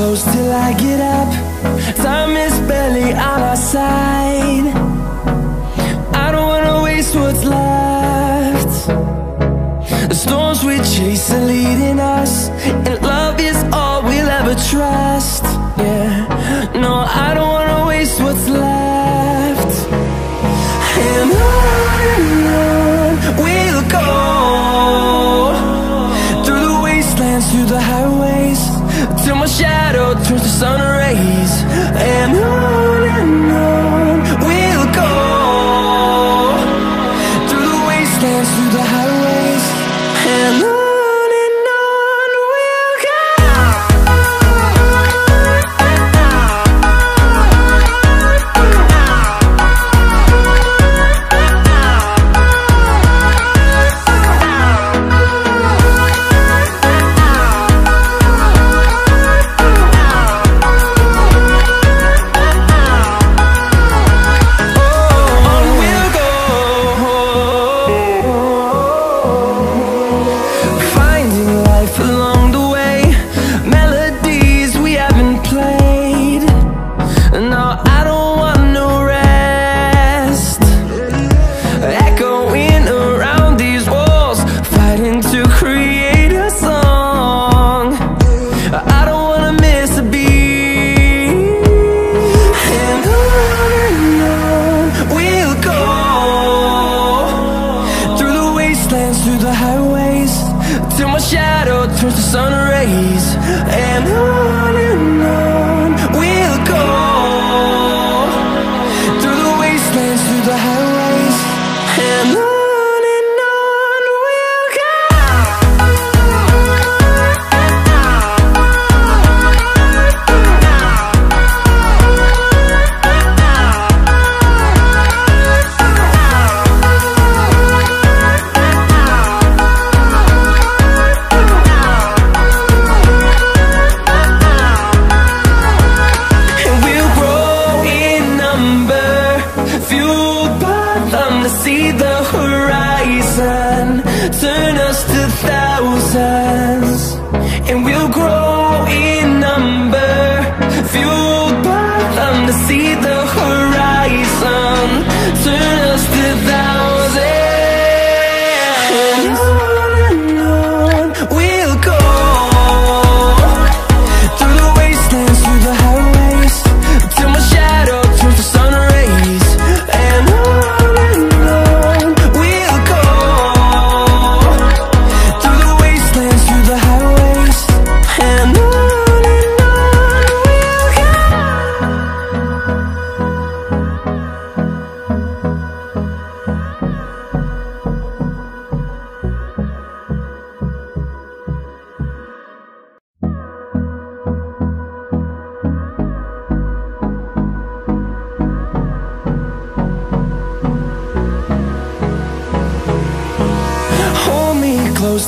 close till I get up. Time is barely on our side. I don't wanna waste what's left. The storms we chase are leading us, and love is all we'll ever trust. Yeah, no, I don't wanna waste what's left. And on we'll go, through the wastelands, through the highways, till my shadow turns to sun rays. And on we'll go, through the wastelands, through the highways, and on.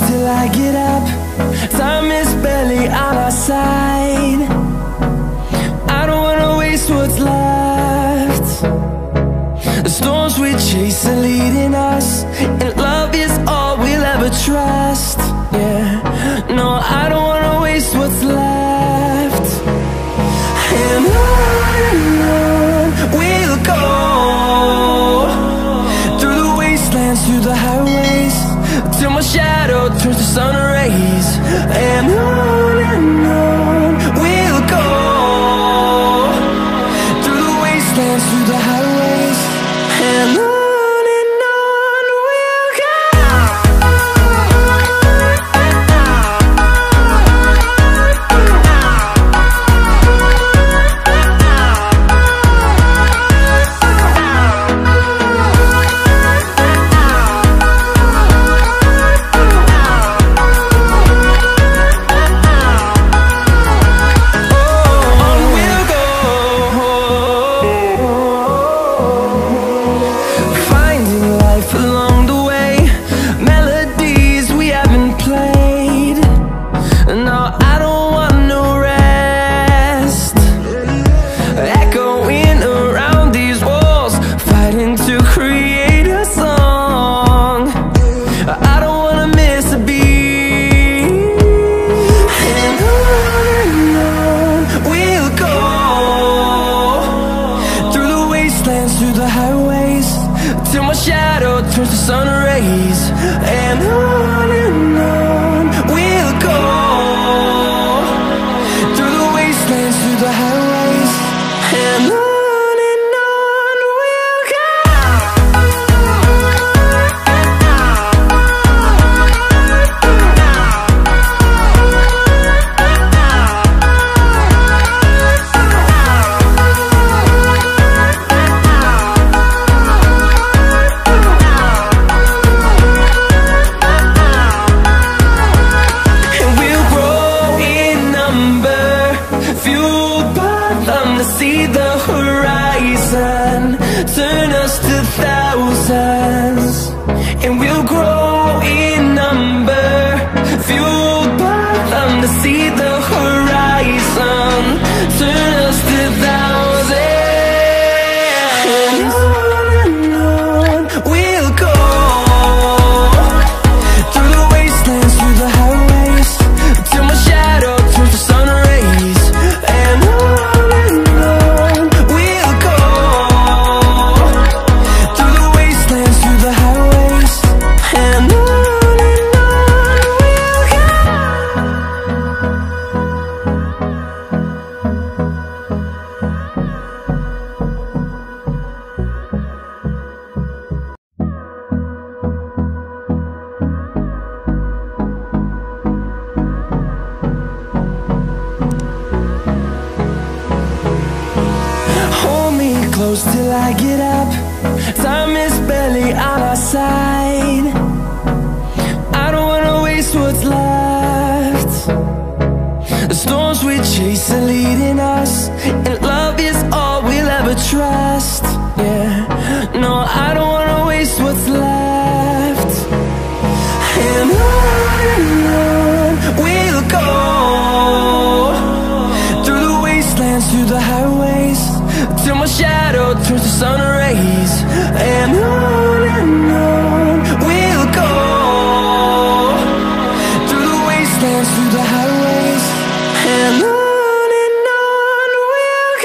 Till I get up, time is barely on our side. I don't wanna waste what's left. The storms we chase are leading us, and love is all we'll ever trust. Yeah, no, I don't wanna waste what's left. And on we'll go, through the wastelands, through the highways, till my shadow turns to sun rays. And on we'll go, through the wastelands, through the highways, and on. till my shadow turns to sun rays. And on we'll go, through the wastelands, through the highways. And on we'll go. See the horizon, turn us to thousands, and we'll grow in number, fueled by them. To see the horizon, turn us to thousands, and on we'll go, through the wastelands, through the highways, till my shadow turns to sun rays. And close till I get up. Time is barely on our side. I don't wanna waste what's left. The storms we chase are leading us, and love is all we'll ever trust. Yeah, no, I don't wanna waste what's left. And on we'll go, through the wastelands, through the highways, till my shadow turns to sun rays. And on we'll go, through the wastelands, through the highways. And on we'll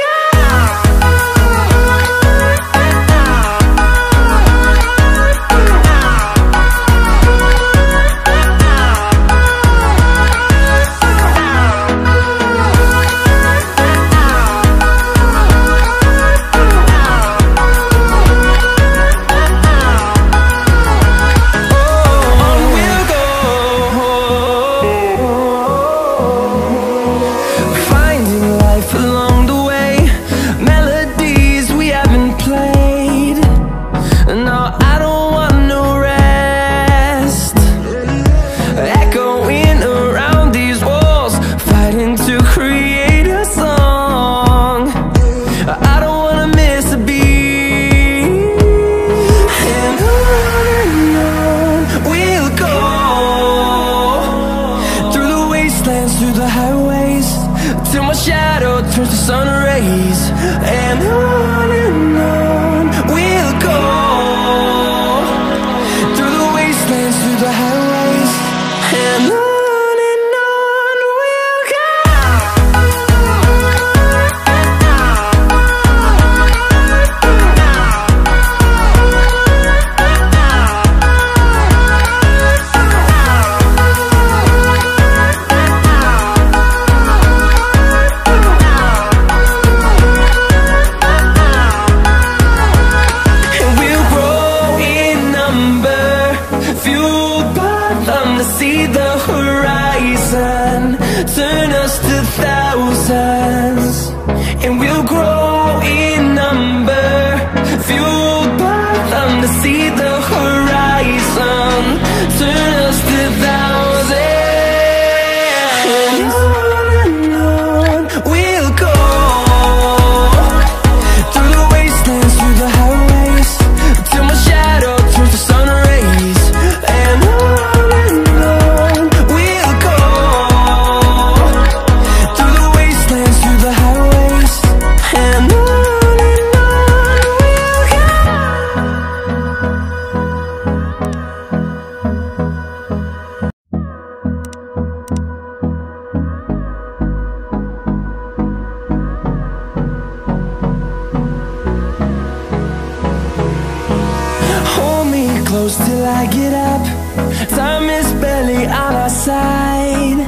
go. Through the highways, till my shadow turns to sun rays. And on we'll go, through the wastelands, through the highways. And on we'll go. See the horizon, turn us to thousands, and we'll grow in number, fueled by them. To see the horizon, turn us to thousands, and on we'll go, through the wastelands, through the highways, till my shadow turns to sun rays. And close till I get up. Time is barely on our side.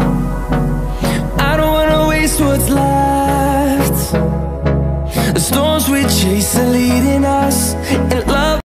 I don't wanna waste what's left. The storms we chase are leading us.